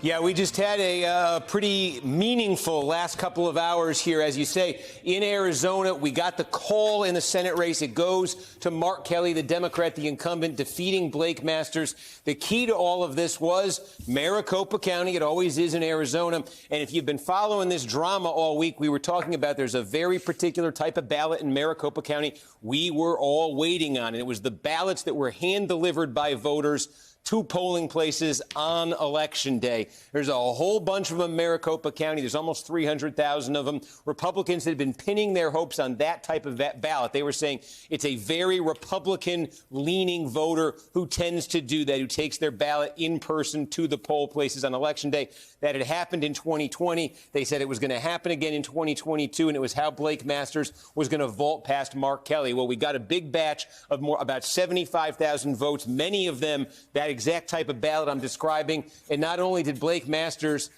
Yeah, we just had a pretty meaningful last couple of hours here, as you say. In Arizona, we got the call in the Senate race. It goes to Mark Kelly, the Democrat, the incumbent, defeating Blake Masters. The key to all of this was Maricopa County. It always is in Arizona. And if you've been following this drama all week, we were talking about there's a very particular type of ballot in Maricopa County we were all waiting on. And it was the ballots that were hand-delivered by voters to polling places on Election Day. There's a whole bunch of them in Maricopa County. There's almost 300,000 of them. Republicans had been pinning their hopes on that type of ballot. They were saying it's a very Republican-leaning voter who tends to do that, who takes their ballot in person to the poll places on Election Day. That had happened in 2020. They said it was going to happen again in 2022, and it was how Blake Masters was going to vault past Mark Kelly. Well, we got a big batch of about 75,000 votes, many of them that exact type of ballot I'm describing. And not only did Blake Masters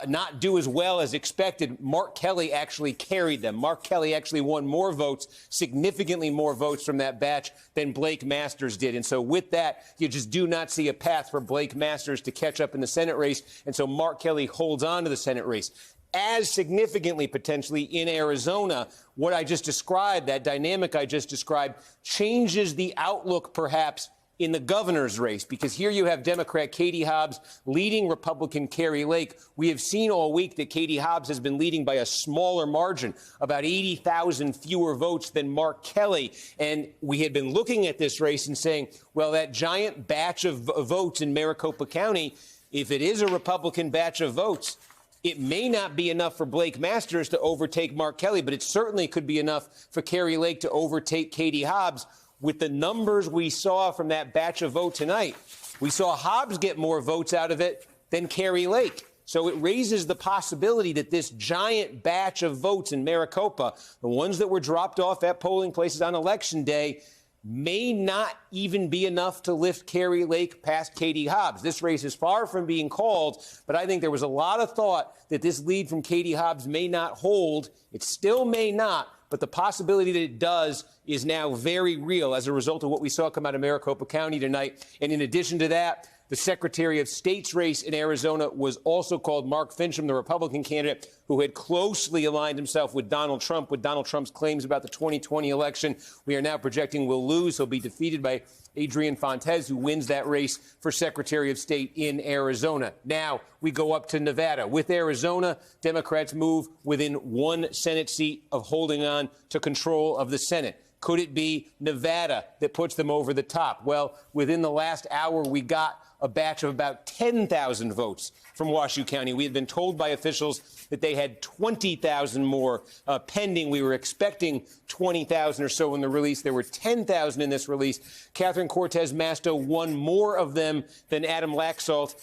not do as well as expected, Mark Kelly actually carried them. Mark Kelly actually won more votes, significantly more votes from that batch than Blake Masters did. And so with that, you just do not see a path for Blake Masters to catch up in the Senate race. And so Mark Kelly holds on to the Senate race. As significantly, potentially, in Arizona, what I just described, that dynamic I just described, changes the outlook, perhaps, in the governor's race, because here you have Democrat Katie Hobbs leading Republican Kari Lake. We have seen all week that Katie Hobbs has been leading by a smaller margin, about 80,000 fewer votes than Mark Kelly. And we had been looking at this race and saying, well, that giant batch of votes in Maricopa County, if it is a Republican batch of votes, it may not be enough for Blake Masters to overtake Mark Kelly, but it certainly could be enough for Kari Lake to overtake Katie Hobbs. With the numbers we saw from that batch of vote tonight, we saw Hobbs get more votes out of it than Kari Lake. So it raises the possibility that this giant batch of votes in Maricopa, the ones that were dropped off at polling places on Election Day, may not even be enough to lift Kari Lake past Katie Hobbs. This race is far from being called, but I think there was a lot of thought that this lead from Katie Hobbs may not hold. It still may not, but the possibility that it does is now very real as a result of what we saw come out of Maricopa County tonight. And in addition to that, the Secretary of State's race in Arizona was also called. Mark Fincham, the Republican candidate who had closely aligned himself with Donald Trump, with Donald Trump's claims about the 2020 election. We are now projecting will lose. He'll be defeated by Adrian Fontes, who wins that race for Secretary of State in Arizona. Now we go up to Nevada. With Arizona, Democrats move within one Senate seat of holding on to control of the Senate. Could it be Nevada that puts them over the top? Well, within the last hour, we got a batch of about 10,000 votes from Washoe County. We had been told by officials that they had 20,000 more pending. We were expecting 20,000 or so in the release. There were 10,000 in this release. Catherine Cortez Masto won more of them than Adam Laxalt.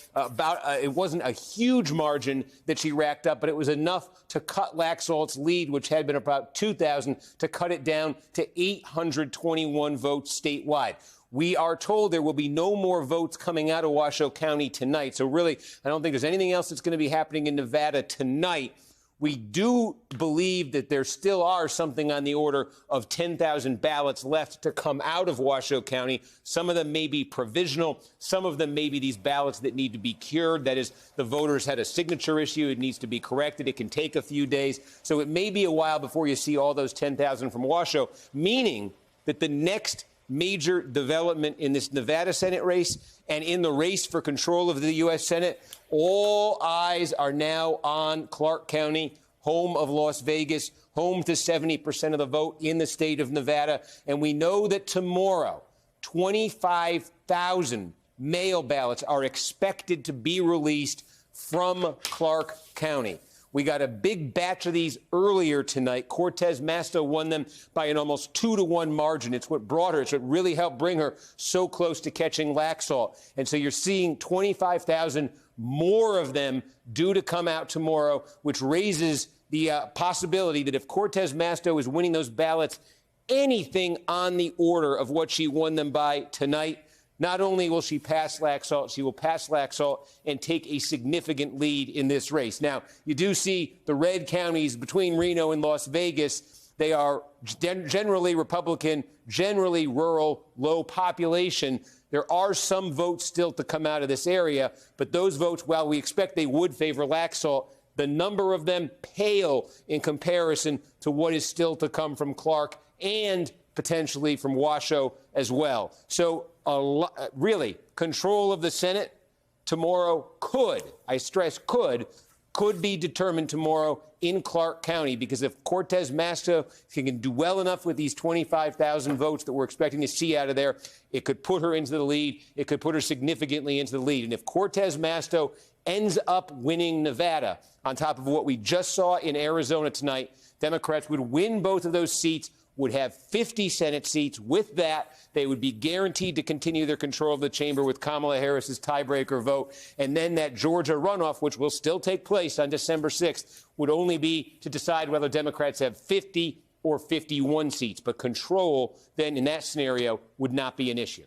It wasn't a huge margin that she racked up, but it was enough to cut Laxalt's lead, which had been about 2,000, to cut it down to 821 votes statewide. We are told there will be no more votes coming out of Washoe County tonight. So really, I don't think there's anything else that's going to be happening in Nevada tonight. We do believe that there still are something on the order of 10,000 ballots left to come out of Washoe County. Some of them may be provisional. Some of them may be these ballots that need to be cured. That is, the voters had a signature issue. It needs to be corrected. It can take a few days. So it may be a while before you see all those 10,000 from Washoe, meaning that the next major development in this Nevada Senate race and in the race for control of the U.S. Senate, all eyes are now on Clark County, home of Las Vegas, home to 70% of the vote in the state of Nevada. And we know that tomorrow, 25,000 mail ballots are expected to be released from Clark County. We got a big batch of these earlier tonight. Cortez Masto won them by an almost 2-to-1 margin. It's what brought her. It's what really helped bring her so close to catching Laxalt. And so you're seeing 25,000 more of them due to come out tomorrow, which raises the possibility that if Cortez Masto is winning those ballots, anything on the order of what she won them by tonight, not only will she pass Laxalt, she will pass Laxalt and take a significant lead in this race. Now, you do see the red counties between Reno and Las Vegas. They are generally Republican, generally rural, low population. There are some votes still to come out of this area, but those votes, while we expect they would favor Laxalt, the number of them pale in comparison to what is still to come from Clark and potentially from Washoe as well. So really, control of the Senate tomorrow could, I stress could be determined tomorrow in Clark County, because if Cortez Masto can do well enough with these 25,000 votes that we're expecting to see out of there, it could put her into the lead. It could put her significantly into the lead. And if Cortez Masto ends up winning Nevada, on top of what we just saw in Arizona tonight, Democrats would win both of those seats, would have 50 Senate seats. With that, they would be guaranteed to continue their control of the chamber with Kamala Harris's tiebreaker vote. And then that Georgia runoff, which will still take place on December 6th, would only be to decide whether Democrats have 50 or 51 seats. But control, then, in that scenario, would not be an issue.